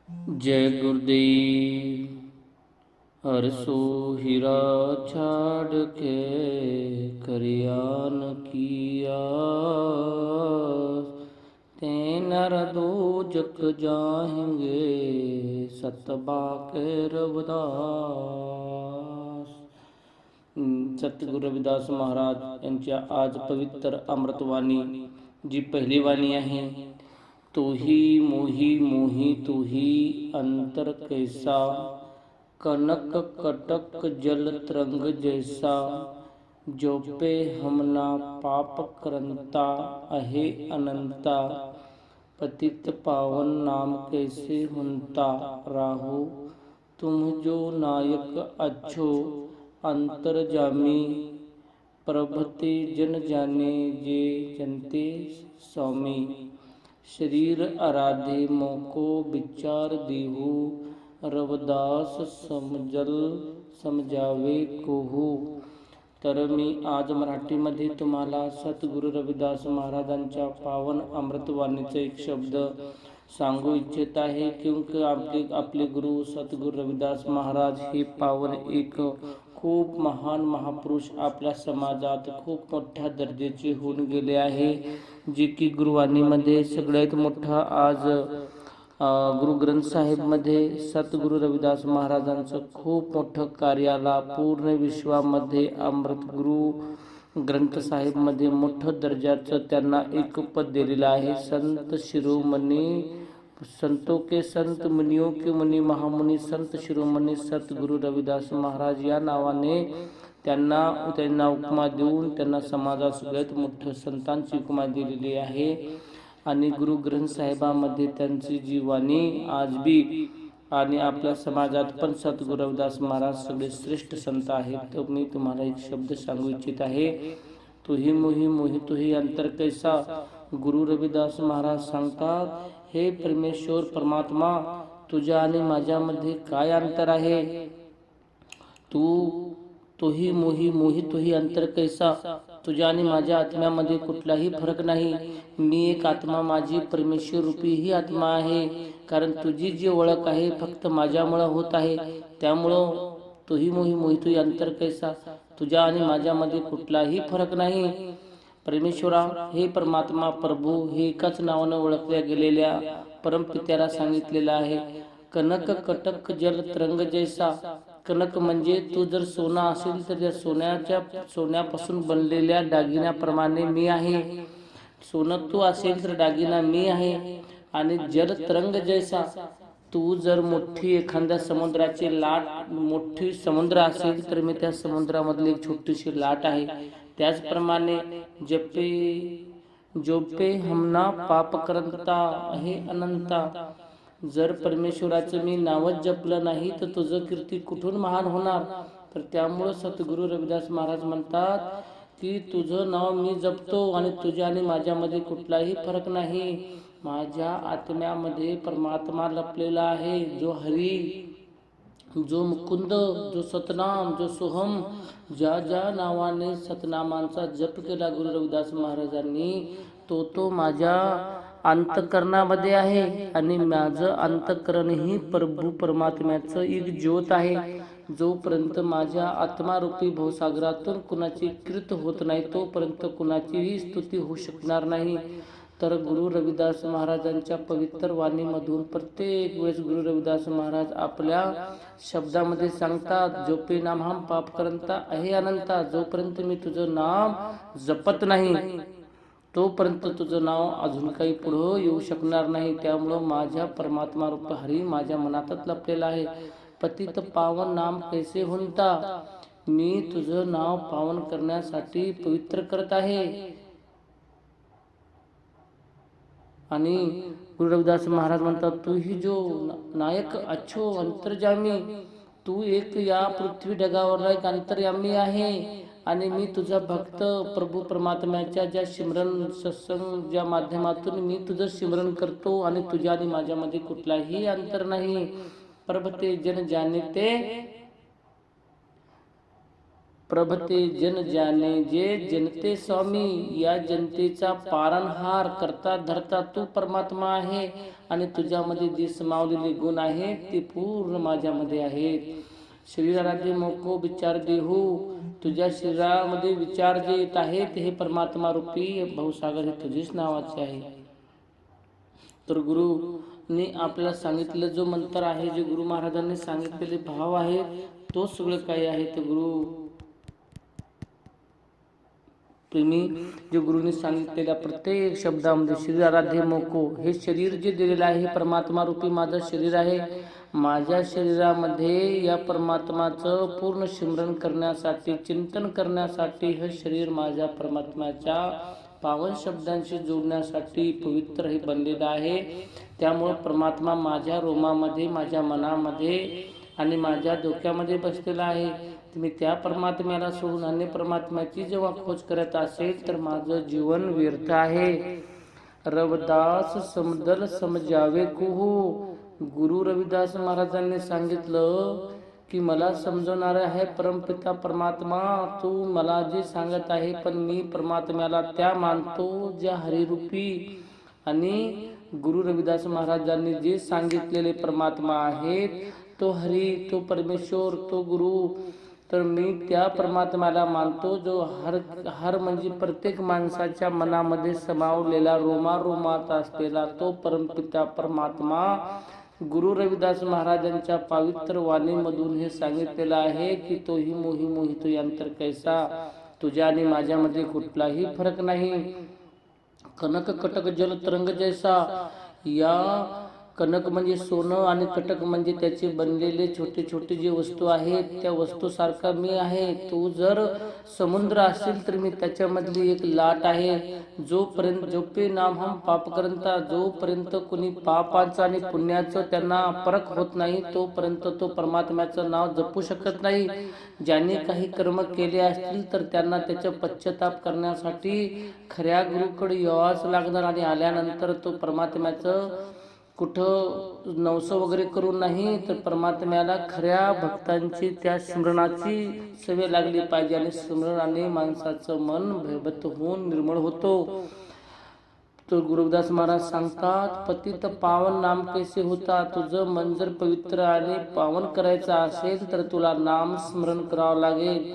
जय गुरुदेव। हरसो हीरा छाड़ के Korean KIA, ते नर दो जग जाएंगे सतबा के रविदास। सतगुरु रविदास महाराज यांच्या आज पवित्र अमृतवाणी जी पहिली वाणी आहे, तू ही मोही मोही तू ही अंतर कैसा, कनक कटक जल तरंग जैसा, जो पे हमना पाप करंता अहे अनंता, पतित पावन नाम कैसे हुनता राहो, तुम जो नायक अच्छो अंतर जामी, प्रभते जन जाने जे जनते स्वामी, शरीर आराधे मोको विचार देहू, रविदास समजल समजावे कोहू। तर मी आज मराठीमध्ये तुम्हाला सद्गुरू रविदास महाराजांच्या पावन अमृतवाणीचे एक शब्द सांगू इच्छित आहे, क्योंकि आपले गुरु सद्गुरू रविदास महाराज हे पावन एक खूप महान महापुरुष आपल्या समाजात खूप मोठ्या दर्जाचे होऊन गेले आहे, जे की गुरुवाणीमध्ये सगळ्यात मोठा आज गुरु ग्रंथ साहेब मध्ये सद्गुरू रविदास महाराजांचं खूप मोठं कार्याला पूर्ण विश्वामध्ये अमृत गुरु ग्रंथ साहेब मध्ये मोठं दर्जाचं त्यांना एक पद दिलेलं आहे। संत शिरोमणी, संतों के संत, मुनियों के मुनि, महामुनि संत शिरोमणी सद्गुरू रविदास महाराज या नावाने त्यांना उपमा देऊन त्यांना समाजात सगळ्यात मोठं संतांची उपमा दिलेली आहे। आणि गुरु ग्रंथ साहेबांमध्ये त्यांची जी वाणी आज बी आणि आपल्या समाजात पण सद्गुरू रविदास महाराज सगळे श्रेष्ठ संत आहेत। तर मी तुम्हाला एक शब्द सांगू इच्छित आहे, तू ही मोही मोही तू ही अंतर कैसा। गुरु रविदास महाराज सांगतात, हे परमेश्वर परमात्मा, तुझ्या आणि माझ्यामध्ये काय अंतर आहे। तू ही मोही मोही तू ही अंतर कैसा, तुझ्या आणि माझ्या आत्म्यामध्ये कुठलाही फरक नाही। मी एक आत्मा, माझी परमेश्वर रूपी ही आत्मा आहे, कारण तुझी जी ओळख आहे फक्त माझ्यामुळे होत आहे। त्यामुळं तू ही मोही मोही तू ही अंतर कैसा, तुझ्या आणि माझ्यामध्ये कुठलाही फरक नाही। परमेश्वरा हे परमात्मा प्रभू हे एकाच नावाने ओळखल्या गेलेल्या परमपित्याला सांगितलेलं आहे, कनक कटक जल तरंग जैसा। कनक म्हणजे तू जर सोना असेल तर त्या सोन्यापासून बनलेल्या दागिन्याप्रमाणे मी आहे। सोनं तू असेल तर दागिना मी आहे। आणि जल तरंग जैसा, तू जर मोठी एखाद्या समुद्राची लाट, मोठी समुद्र असेल तर मी त्या समुद्रामधली एक छोटीशी लाट आहे। त्याचप्रमाणे जोपे हमना पाप करंता आहे अनंता, जर परमेश्वराचं मी नावच जपलं नाही तर तुझं कीर्ती कुठून महान होणार। तर त्यामुळं सद्गुरू रविदास महाराज म्हणतात की तुझं नाव मी जपतो आणि तुझ्या आणि माझ्यामध्ये कुठलाही फरक नाही। माझ्या आत्म्यामध्ये परमात्मा लपलेला आहे, जो हरी, जो मुकुंद, जो सतनाम, जो सोहम, ज्या ज्या नावाने सतनामांचा जप केला गुरु रविदास महाराजांनी, तो माझ्या अंतकरणामध्ये आहे। आणि माझं अंतकरण ही प्रभू परमात्म्याचं एक ज्योत आहे। जोपर्यंत माझ्या आत्मारूपी भवसागरातून कुणाची कीर्त होत नाही, तोपर्यंत कुणाचीही स्तुती होऊ शकणार नाही। तर गुरु रविदास महाराजांच्या पवित्र वाणीमधून प्रत्येक वेळेस गुरु रविदास महाराज आपल्या शब्दामध्ये सांगतात, जोपे नाम हम पाप करंता आहे अनंता, जोपर्यंत मी तुझं नाम जपत नाही तोपर्यंत तुझं नाव अजून काही पुढं येऊ शकणार नाही। त्यामुळं माझ्या परमात्मा रूप हरी माझ्या मनातच लपलेला आहे। पतित पावन नाम कैसे हुनता, मी तुझं नाव पावन करण्यासाठी पवित्र करत आहे। आणि गुरु रविदास महाराज म्हणतात, तू ही जो नायक अच्छो अंतर्जामी, तू एक या पृथ्वी ढगावर एक अंतर्यामी आहे। आणि मी तुझा भक्त प्रभू परमात्म्याच्या ज्या सिमरन सत्संग ज्या माध्यमातून मी तुझं सिमरन करतो आणि तुझ्या आणि माझ्यामध्ये कुठलाही अंतर नाही। प्रभते जन जाने ते प्रभते जन जाने जे जनते स्वामी, या जनतेचा पालनहार करता धरता तू परमात्मा आहे आणि तुझ्यामध्ये जे समावलेले गुण आहेत ते पूर्ण माझ्यामध्ये आहेत. शरीरामध्ये मोको विचार देहू, तुझ्या शरीरामध्ये विचार जे येत आहेत हे परमात्मा रूपी भाऊसागर हे तुझेच नावाचे आहे. तर गुरुने आपल्याला सांगितलेलं जो मंत्र आहे, जे गुरु महाराजांनी सांगितलेले भाव आहे, तो सगळं काही आहे. ते गुरु प्रेमी जे गुरुने सांगितलेल्या प्रत्येक शब्दामध्ये शरीराराध्य मोको, हे शरीर जे दिलेलं आहे हे परमात्मा रूपी माझं शरीर आहे. माझ्या शरीरामध्ये या परमात्माचं पूर्ण स्मरण करण्यासाठी, चिंतन करण्यासाठी हे शरीर माझ्या परमात्म्याच्या पावन शब्दांशी जोडण्यासाठी पवित्र हे बनलेलं आहे. त्यामुळे परमात्मा माझ्या रोमामध्ये, माझ्या मनामध्ये आणि माझ्या डोक्यामध्ये बसलेला आहे. मी त्या परमात्म्याला सोडून अन्य परमात्म्याची जेव्हा खोज करत असेल तर माझं जीवन व्यर्थ आहे. रविदास समदल समजावे कुहू, गुरु रविदास महाराजांनी सांगितलं की मला समजवणारे आहे परमपिता परमात्मा, तू मला जे सांगत आहे पण मी परमात्म्याला त्या मानतो ज्या हरिरूपी. आणि गुरु रविदास महाराजांनी जे सांगितलेले परमात्मा आहेत तो हरी, तो परमेश्वर, तो गुरु, तर मी त्या परमात्म्याला मानतो जो हर म्हणजे प्रत्येक माणसाच्या मनामध्ये समावलेला, रोमारोमात असलेला तो परमपिता परमात्मा. गुरु रविदास महाराजांच्या पवित्र वाणीमधून हे सांगितलेलं आहे की तोही मोही मोहितो यंत्र कैसा, तुझ्या आणि माझ्यामध्ये कुठलाही फरक नाही. कनक कटक जल तरंग जैसा, या कनक म्हणजे सोनं आणि कटक म्हणजे त्याचे बनलेले छोटे छोटे जे वस्तू आहेत त्या वस्तू सारखा मी आहे. तू जर समुद्र असेल तर मी त्याच्यामधली एक लाट आहे. जोपर्यंत जोपे नाम हम पाप करता, जोपर्यंत कोणी पापाचं आणि पुण्याचं त्यांना फरक होत नाही तोपर्यंत तो परमात्म्याचं नाव जपू शकत नाही. ज्यांनी काही कर्म केले असतील तर त्यांना त्याचा पश्चाताप करण्यासाठी खऱ्या गुरुकडे यावंच लागणार. आणि आल्यानंतर तो परमात्म्याचं कुठं नवस वगैरे करून नाही तर परमात्म्याला खऱ्या भक्तांची त्या स्मरणाची सवय लागली पाहिजे. आणि स्मरणाने माणसाचं मन भयभीत होऊन निर्मळ होतो. तो गुरुदास महाराज सांगतात, पतित पावन नाम कैसे होता, तुझं मन जर पवित्र आणि पावन करायचं असेल तर तुला नाम स्मरण करावं लागेल.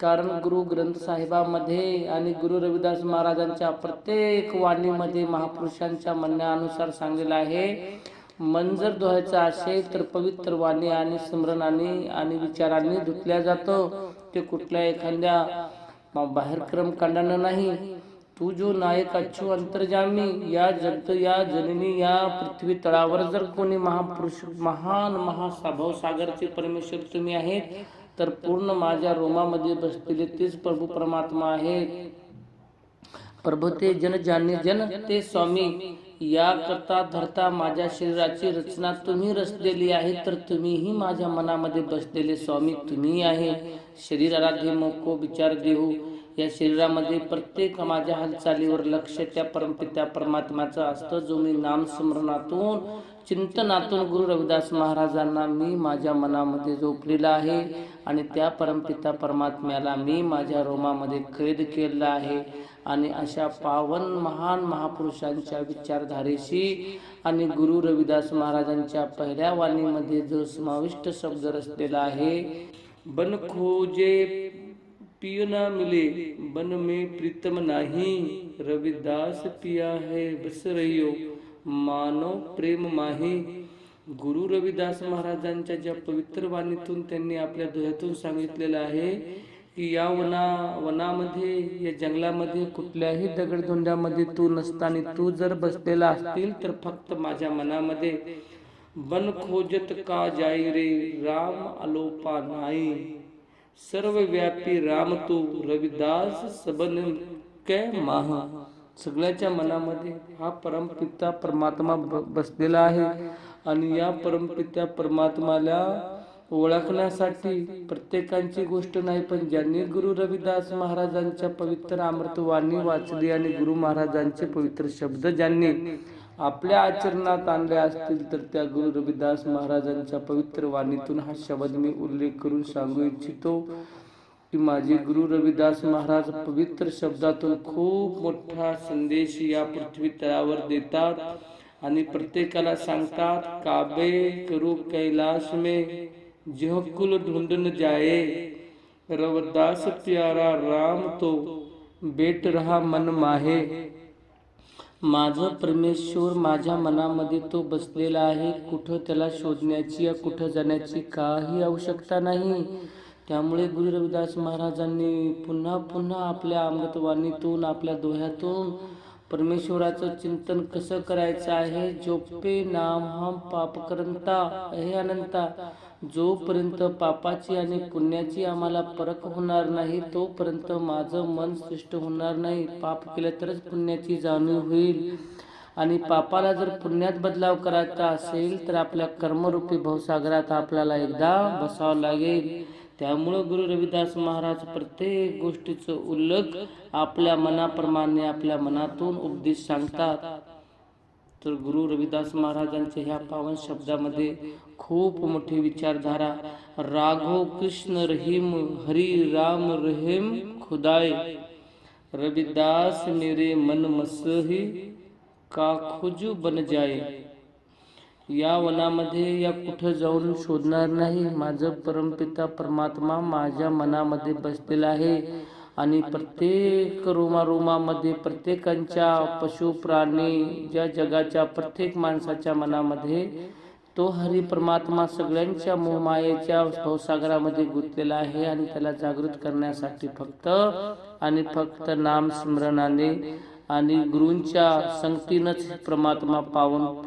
कारण गुरु ग्रंथ साहेबामध्ये आणि गुरु रविदास महाराजांच्या प्रत्येक वाणीमध्ये महापुरुषांच्या म्हणण्यानुसार सांगलेलं आहे, मन जर धुवायचं असेल तर पवित्र वाणी आणि स्मरणाने आणि विचारांनी धुतल्या जातं. ते कुठल्या एखाद्या बाहेर क्रम कांडानं नाही. तू जो नायक अच्छो अंतर्जामी, या जगत या जननी या पृथ्वी तळावर जर कोणी महापुरुष महान महासाभव सागरचे परमेश्वर तुम्ही आहेत तर पूर्ण माझ्या रोमामध्ये बसलेले तेच प्रभू परमात्मा आहेत. प्रभू ते जन जाणे जन ते स्वामी, या करता धरता माझ्या शरीराची रचना तुम्ही रचलेली आहे तर तुम्हीही माझ्या मनामध्ये बसलेले स्वामी तुम्ही आहे. शरीर आराध्य मोको विचार देहू, या शरीरामध्ये प्रत्येक माझ्या हालचालीवर लक्ष त्या परमपित्या परमात्म्याचं असतं जो मी नामस्मरणातून चिंतनातून गुरु रविदास महाराजांना मी माझ्या मनामध्ये झोपलेला आहे. आणि त्या परमपिता परमात्म्याला मी माझ्या रोमामध्ये कैद केलेला आहे. आणि अशा पावन महान महापुरुषांच्या विचारधारेशी आणि गुरु रविदास महाराजांच्या पहिल्या वाणीमध्ये जो समाविष्ट शब्द रचलेला आहे, बन खोजे पिय ना मिले, बन में प्रीतम नाही, रविदास पिया है बस रहियो, मानव प्रेम माही. गुरु रविदास महाराजांच्या ज्या पवित्र वाणीतून त्यांनी आपल्या दोह्यातून सांगितलेलं आहे की या वनामध्ये या जंगलामध्ये कुठल्याही दगडधोंड्यामध्ये तू नसताना तू जर बसलेला असतील तर फक्त माझ्या मनामध्ये बन खोजत का जाई रे, राम अलोपा नाही, सर्वव्यापी राम तू रविदास सबन कै माह. सगळ्याच्या मनामध्ये हा परमपिता परमात्मा बसलेला आहे. आणि या परमपित्या परमात्म्याला ओळखण्यासाठी प्रत्येकांची गोष्ट नाही, पण ज्यांनी गुरु रविदास महाराजांच्या पवित्र अमृतवाणी वाचली आणि गुरु महाराजांचे पवित्र शब्द ज्यांनी आपल्या आचरणात आणले असतील तर त्या गुरु रविदास महाराजांच्या पवित्र वाणीतून हा शब्द मी उल्लेख करून सांगू इच्छितो. की माझे गुरु रविदास महाराज पवित्र शब्दातून खूप मोठा संदेश या पृथ्वी तळावर देतात आणि प्रत्येकाला सांगतात, काबे करू कैलाश में जो कुल ढूंढन जाए, रविदास प्यारा राम तो बेट रहा मन माहे. माझं परमेश्वर माझ्या मनामध्ये तो बसलेला आहे. कुठं त्याला शोधण्याची या कुठं जाण्याची काही आवश्यकता नाही. त्यामुळे गुरु रविदास महाराजांनी पुन्हा पुन्हा आपल्या अमृतवाणीतून, आपल्या दोह्यातून परमेश्वराचं चिंतन कसं करायचं आहे. जोपे नाम हम पाप करंता हे अनंता. जोपर्यंत पापाची आणि पुण्याची आम्हाला परख होणार नाही तोपर्यंत माझं मन श्रेष्ठ होणार नाही. पाप केलं तरच पुण्याची जाणीव होईल आणि पापाला जर पुण्यात बदलाव करायचा असेल तर आपल्या कर्मरूपी भवसागरात आपल्याला एकदा बसावं लागेल. त्यामुळं गुरु रविदास महाराज प्रत्येक गोष्टीचं उल्लेख आपल्या मनाप्रमाणे आपल्या मनातून उपदेश सांगतात. तर गुरु रविदास महाराजांच्या ह्या पावन शब्दामध्ये खूप मोठी विचारधारा, राघव कृष्ण रहीम हरी राम रहीम खुदाय, रविदास मेरे मन मसही का खुजू बन जाए. या वनामध्ये या कुठं जाऊन शोधणार नाही. माझं परमपिता परमात्मा माझ्या मनामध्ये बसलेला आहे आणि प्रत्येक रोमारोमामध्ये, प्रत्येकांच्या पशु प्राणी, ज्या जगाच्या प्रत्येक माणसाच्या मनामध्ये तो हरी परमात्मा सगळ्यांच्या मोहमायेच्या भवसागरामध्ये गुंतलेला आहे आणि त्याला जागृत करण्यासाठी फक्त आणि फक्त नाम स्मरणाने आणि गुरूंच्या संगतीनंच परमात्मा पावन